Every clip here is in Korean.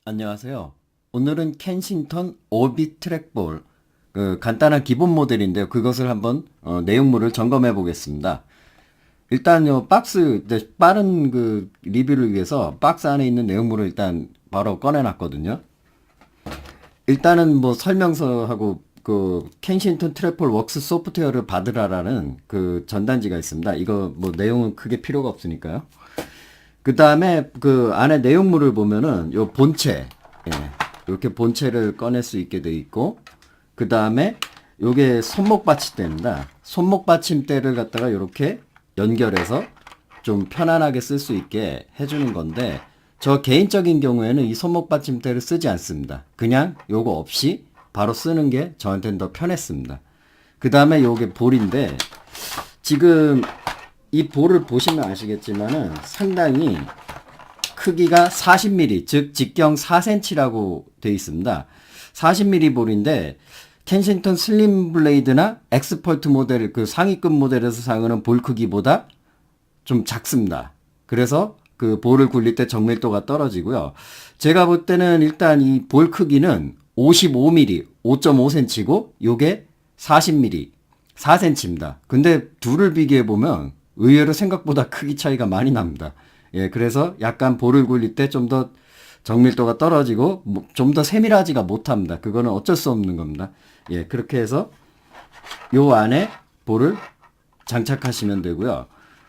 안녕하세요. 오늘은 켄싱턴 오비 트랙볼 간단한 기본 모델인데요. 그것을 한번 내용물을 점검해 보겠습니다. 일단 요 박스 빠른 리뷰를 위해서 박스 안에 있는 내용물을 일단 바로 꺼내 놨거든요. 일단은 뭐 설명서하고 그 켄싱턴 트랙볼 웍스 소프트웨어를 받으라라는 그 전단지가 있습니다. 이거 뭐 내용은 크게 필요가 없으니까요. 그 다음에 그 안에 내용물을 보면은 요 본체, 이렇게 본체를 꺼낼 수 있게 돼 있고, 그 다음에 요게 손목 받침대입니다. 손목 받침대를 갖다가 이렇게 연결해서 좀 편안하게 쓸 수 있게 해주는 건데, 저 개인적인 경우에는 이 손목 받침대를 쓰지 않습니다. 그냥 요거 없이 바로 쓰는 게 저한테는 더 편했습니다. 그 다음에 요게 볼인데, 지금 이 볼을 보시면 아시겠지만은 상당히 크기가 40mm, 즉 직경 4cm라고 되어 있습니다. 40mm 볼인데 켄싱턴 슬림 블레이드나 엑스퍼트 모델, 그 상위급 모델에서 사용하는 볼 크기보다 좀 작습니다. 그래서 그 볼을 굴릴 때 정밀도가 떨어지고요. 제가 볼 때는 일단 이 볼 크기는 55mm, 5.5cm고 요게 40mm, 4cm입니다. 근데 둘을 비교해 보면 의외로 생각보다 크기 차이가 많이 납니다. 예, 그래서 약간 볼을 굴릴 때 좀 더 정밀도가 떨어지고 좀 더 세밀하지가 못합니다. 그거는 어쩔 수 없는 겁니다. 예, 그렇게 해서 요 안에 볼을 장착하시면 되고요.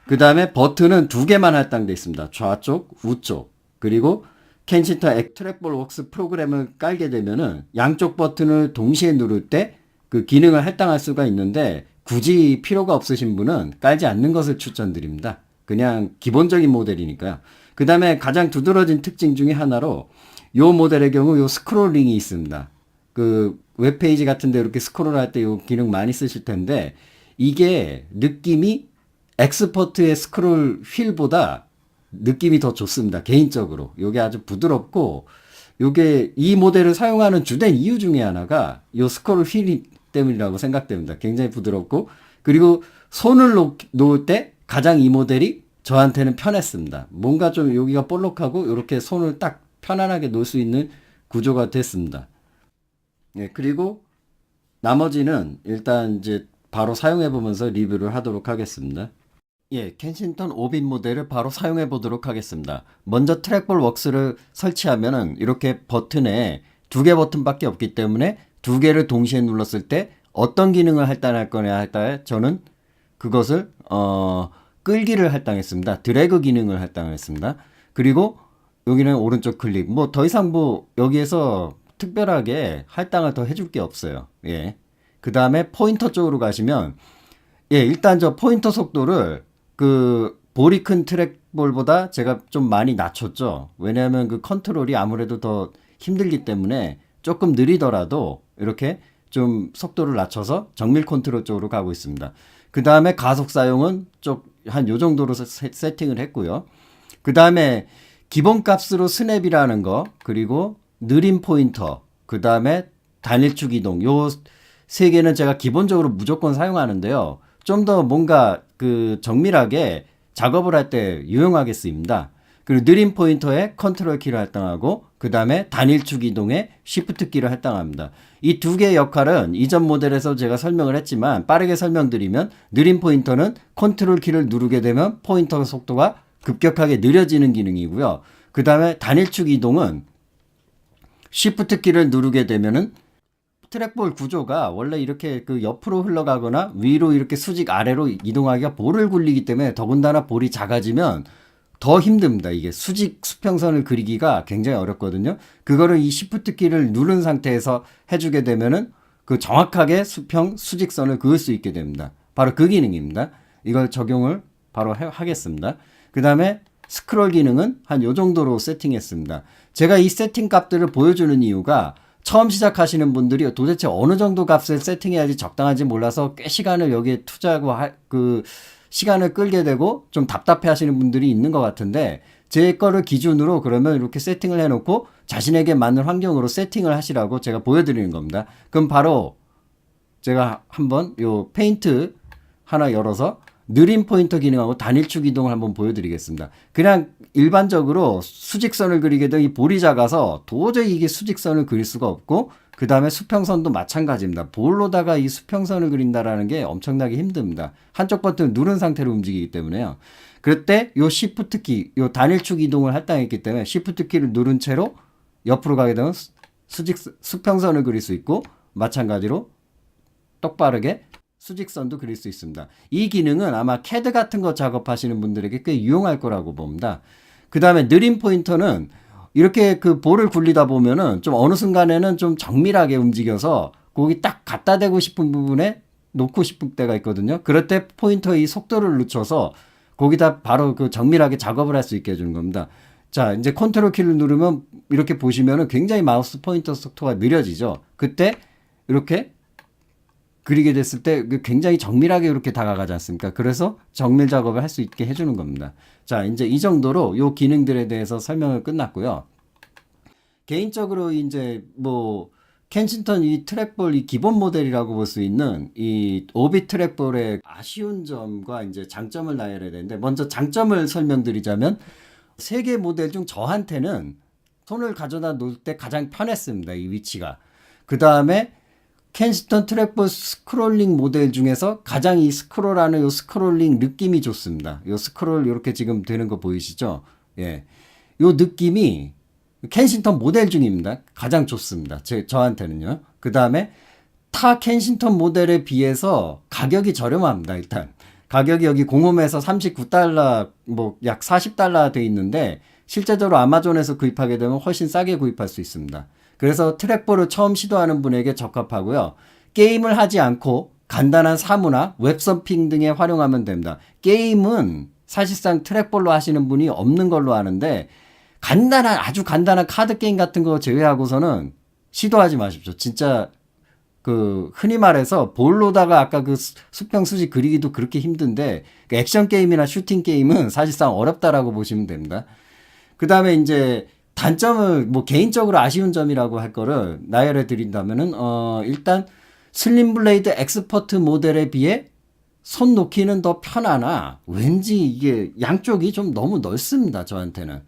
그 다음에 버튼은 두 개만 할당되어 있습니다. 좌쪽, 우쪽. 그리고 켄싱턴 트랙볼 웍스 프로그램을 깔게 되면은 양쪽 버튼을 동시에 누를 때 그 기능을 할당할 수가 있는데 굳이 필요가 없으신 분은 깔지 않는 것을 추천드립니다. 그냥 기본적인 모델이니까요. 그 다음에 가장 두드러진 특징 중에 하나로 요 모델의 경우 요 스크롤링이 있습니다. 그 웹페이지 같은데 이렇게 스크롤할 때 요 기능 많이 쓰실 텐데 이게 느낌이 엑스퍼트의 스크롤 휠보다 느낌이 더 좋습니다. 개인적으로. 요게 아주 부드럽고 요게 이 모델을 사용하는 주된 이유 중에 하나가 요 스크롤 휠이 때문이라고 생각됩니다. 굉장히 부드럽고 그리고 손을 놓을 때 가장 이 모델이 저한테는 편했습니다. 뭔가 좀 여기가 볼록하고 이렇게 손을 딱 편안하게 놓을 수 있는 구조가 됐습니다. 예, 그리고 나머지는 일단 이제 바로 사용해 보면서 리뷰를 하도록 하겠습니다. 예, 켄싱턴 오빈 모델을 바로 사용해 보도록 하겠습니다. 먼저 트랙볼 웍스를 설치하면은 이렇게 버튼에 두 개 버튼밖에 없기 때문에 두 개를 동시에 눌렀을 때 어떤 기능을 할당할 거냐 할 때 저는 그것을 끌기를 할당했습니다. 드래그 기능을 할당했습니다. 그리고 여기는 오른쪽 클릭. 뭐 더 이상 뭐 여기에서 특별하게 할당을 더 해줄 게 없어요. 예. 그 다음에 포인터 쪽으로 가시면 예, 일단 저 포인터 속도를 그 볼이 큰 트랙볼보다 제가 좀 많이 낮췄죠. 왜냐하면 그 컨트롤이 아무래도 더 힘들기 때문에 조금 느리더라도 이렇게 좀 속도를 낮춰서 정밀 컨트롤 쪽으로 가고 있습니다. 그 다음에 가속 사용은 좀 한 요 정도로 세팅을 했고요. 그 다음에 기본 값으로 스냅이라는 거, 그리고 느린 포인터, 그 다음에 단일축 이동, 요 세 개는 제가 기본적으로 무조건 사용하는데요. 좀 더 뭔가 그 정밀하게 작업을 할 때 유용하게 쓰입니다. 그리고 느린 포인터에 컨트롤 키를 할당하고 그 다음에 단일축 이동에 쉬프트 키를 할당합니다. 이 두 개의 역할은 이전 모델에서 제가 설명을 했지만 빠르게 설명드리면 느린 포인터는 컨트롤 키를 누르게 되면 포인터 속도가 급격하게 느려지는 기능이고요. 그 다음에 단일축 이동은 쉬프트 키를 누르게 되면은 트랙볼 구조가 원래 이렇게 그 옆으로 흘러가거나 위로 이렇게 수직 아래로 이동하기가 볼을 굴리기 때문에 더군다나 볼이 작아지면 더 힘듭니다. 이게 수평선을 그리기가 굉장히 어렵거든요. 그거를 이 시프트 키를 누른 상태에서 해주게 되면은 그 정확하게 수직선을 그을 수 있게 됩니다. 바로 그 기능입니다. 이걸 적용을 바로 하겠습니다. 그 다음에 스크롤 기능은 한 요 정도로 세팅했습니다. 제가 이 세팅 값들을 보여주는 이유가 처음 시작하시는 분들이 도대체 어느 정도 값을 세팅해야지 적당한지 몰라서 꽤 시간을 여기에 투자하고 시간을 끌게 되고 좀 답답해 하시는 분들이 있는 것 같은데 제 거를 기준으로 그러면 이렇게 세팅을 해놓고 자신에게 맞는 환경으로 세팅을 하시라고 제가 보여드리는 겁니다. 그럼 바로 제가 한번 요 페인트 하나 열어서 느린 포인터 기능하고 단일축 이동을 한번 보여드리겠습니다. 그냥 일반적으로 수직선을 그리게 되면 이 볼이 작아서 도저히 이게 수직선을 그릴 수가 없고, 그 다음에 수평선도 마찬가지입니다. 볼로다가 이 수평선을 그린다라는 게 엄청나게 힘듭니다. 한쪽 버튼을 누른 상태로 움직이기 때문에요. 그럴 때 요 Shift 키, 요 단일축 이동을 할당했기 때문에 Shift 키를 누른 채로 옆으로 가게 되면 수평선을 그릴 수 있고, 마찬가지로 똑바르게 수직선도 그릴 수 있습니다. 이 기능은 아마 CAD 같은 거 작업하시는 분들에게 꽤 유용할 거라고 봅니다. 그 다음에 느린 포인터는 이렇게 그 볼을 굴리다 보면은 좀 어느 순간에는 좀 정밀하게 움직여서 거기 딱 갖다 대고 싶은 부분에 놓고 싶을 때가 있거든요. 그럴 때 포인터의 속도를 늦춰서 거기다 바로 그 정밀하게 작업을 할 수 있게 해주는 겁니다. 자, 이제 컨트롤 키를 누르면 이렇게 보시면은 굉장히 마우스 포인터 속도가 느려지죠. 그때 이렇게 그리게 됐을 때 굉장히 정밀하게 이렇게 다가가지 않습니까? 그래서 정밀 작업을 할 수 있게 해주는 겁니다. 자, 이제 이 정도로 요 기능들에 대해서 설명을 끝났고요. 개인적으로 이제 뭐 켄싱턴 이 트랙볼 이 기본 모델이라고 볼 수 있는 이 오비 트랙볼의 아쉬운 점과 이제 장점을 나열해야 되는데, 먼저 장점을 설명드리자면 세 개 모델 중 저한테는 손을 가져다 놓을 때 가장 편했습니다. 이 위치가. 그 다음에 켄싱턴 트랙볼 스크롤링 모델 중에서 가장 이 스크롤하는 요 스크롤링 느낌이 좋습니다. 요 스크롤 이렇게 지금 되는 거 보이시죠? 예. 요 느낌이 켄싱턴 모델 중입니다. 가장 좋습니다. 저한테는요. 그 다음에 타 켄싱턴 모델에 비해서 가격이 저렴합니다. 일단. 가격이 여기 공홈에서 39달러, 뭐 약 40달러 돼 있는데, 실제적으로 아마존에서 구입하게 되면 훨씬 싸게 구입할 수 있습니다. 그래서 트랙볼을 처음 시도하는 분에게 적합하고요. 게임을 하지 않고 간단한 사무나 웹서핑 등에 활용하면 됩니다. 게임은 사실상 트랙볼로 하시는 분이 없는 걸로 아는데, 아주 간단한 카드 게임 같은 거 제외하고서는 시도하지 마십시오. 진짜 그 흔히 말해서 볼로다가 아까 그 수평수직 그리기도 그렇게 힘든데, 그 액션 게임이나 슈팅 게임은 사실상 어렵다라고 보시면 됩니다. 그 다음에 이제 단점을 뭐 개인적으로 아쉬운 점이라고 할 거를 나열해 드린다면은 일단 슬림 블레이드 엑스퍼트 모델에 비해 손 놓기는 더 편하나 왠지 이게 양쪽이 좀 너무 넓습니다. 저한테는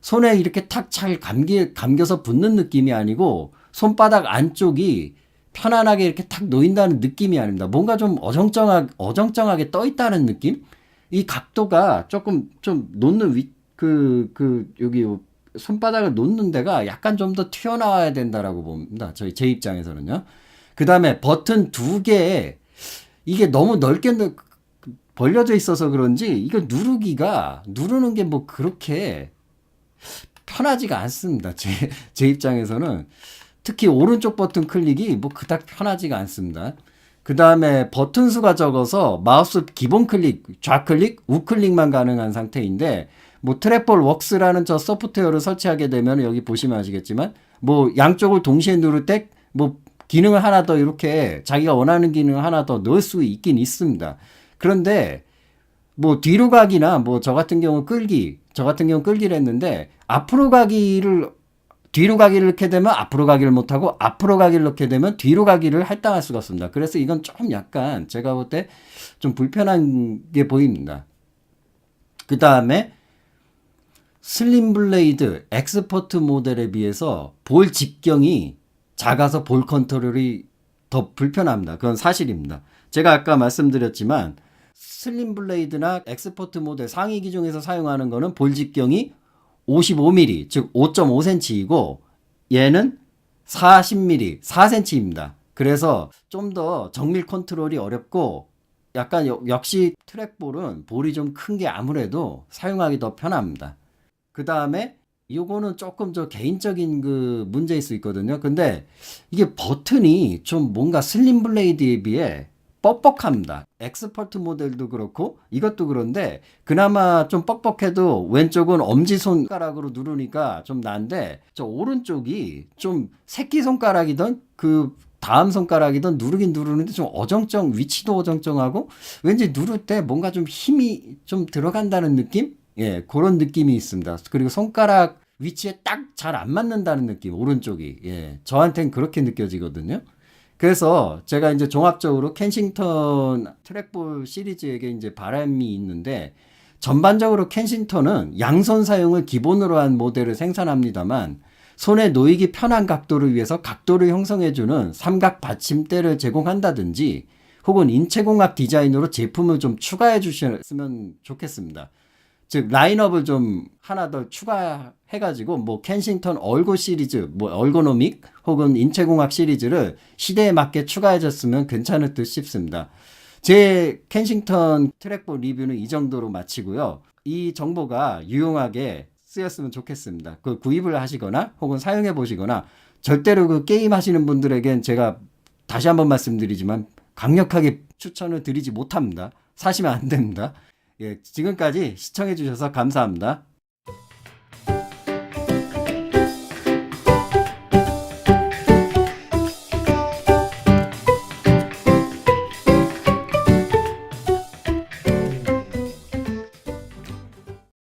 손에 이렇게 탁 잘 감겨서 붙는 느낌이 아니고 손바닥 안쪽이 편안하게 이렇게 탁 놓인다는 느낌이 아닙니다. 뭔가 좀 어정쩡하게 떠 있다는 느낌? 이 각도가 조금 좀 놓는 여기 손바닥을 놓는 데가 약간 좀 더 튀어나와야 된다라고 봅니다. 제 입장에서는요. 그 다음에 버튼 두 개에 이게 너무 넓게 벌려져 있어서 그런지 이거 누르는 게 뭐 그렇게 편하지가 않습니다. 제 입장에서는 특히 오른쪽 버튼 클릭이 뭐 그닥 편하지가 않습니다. 그 다음에 버튼 수가 적어서 마우스 기본 클릭, 좌클릭, 우클릭만 가능한 상태인데, 뭐 트랙볼 웍스라는 저 소프트웨어를 설치하게 되면 여기 보시면 아시겠지만 뭐 양쪽을 동시에 누를 때 뭐 기능을 하나 더 이렇게 자기가 원하는 기능을 하나 더 넣을 수 있긴 있습니다. 그런데 뭐 뒤로 가기나 뭐 저 같은 경우 끌기를 했는데 뒤로 가기를 넣게 되면 앞으로 가기를 못하고 앞으로 가기를 넣게 되면 뒤로 가기를 할당할 수가 없습니다. 그래서 이건 좀 약간 제가 볼 때 좀 불편한 게 보입니다. 그 다음에 슬림 블레이드 엑스퍼트 모델에 비해서 볼 직경이 작아서 볼 컨트롤이 더 불편합니다. 그건 사실입니다. 제가 아까 말씀드렸지만 슬림 블레이드나 엑스퍼트 모델 상위 기종에서 사용하는 거는 볼 직경이 55mm, 즉 5.5cm이고 얘는 40mm, 4cm입니다. 그래서 좀 더 정밀 컨트롤이 어렵고 약간 역시 트랙볼은 볼이 좀 큰 게 아무래도 사용하기 더 편합니다. 그 다음에 요거는 조금 저 개인적인 그 문제일 수 있거든요. 근데 이게 버튼이 좀 뭔가 슬림 블레이드에 비해 뻑뻑합니다. 엑스퍼트 모델도 그렇고 이것도 그런데 그나마 좀 뻑뻑해도 왼쪽은 엄지손가락으로 누르니까 좀 나은데 저 오른쪽이 좀 새끼손가락이던 그 다음 손가락이던 누르긴 누르는데 좀 위치도 어정쩡하고 왠지 누를 때 뭔가 좀 힘이 좀 들어간다는 느낌? 예, 그런 느낌이 있습니다. 그리고 손가락 위치에 딱 잘 안 맞는다는 느낌, 오른쪽이. 예, 저한텐 그렇게 느껴지거든요. 그래서 제가 이제 종합적으로 켄싱턴 트랙볼 시리즈에게 이제 바람이 있는데, 전반적으로 켄싱턴은 양손 사용을 기본으로 한 모델을 생산합니다만, 손에 놓이기 편한 각도를 위해서 각도를 형성해주는 삼각 받침대를 제공한다든지, 혹은 인체공학 디자인으로 제품을 좀 추가해 주셨으면 좋겠습니다. 즉 라인업을 좀 하나 더 추가해가지고 뭐 켄싱턴 얼고 시리즈, 뭐 얼고노믹 혹은 인체공학 시리즈를 시대에 맞게 추가해줬으면 괜찮을 듯 싶습니다. 제 켄싱턴 트랙볼 리뷰는 이 정도로 마치고요. 이 정보가 유용하게 쓰였으면 좋겠습니다. 그 구입을 하시거나 혹은 사용해 보시거나, 절대로 그 게임 하시는 분들에겐 제가 다시 한번 말씀드리지만 강력하게 추천을 드리지 못합니다. 사시면 안 됩니다. 예, 지금까지 시청해 주셔서 감사합니다.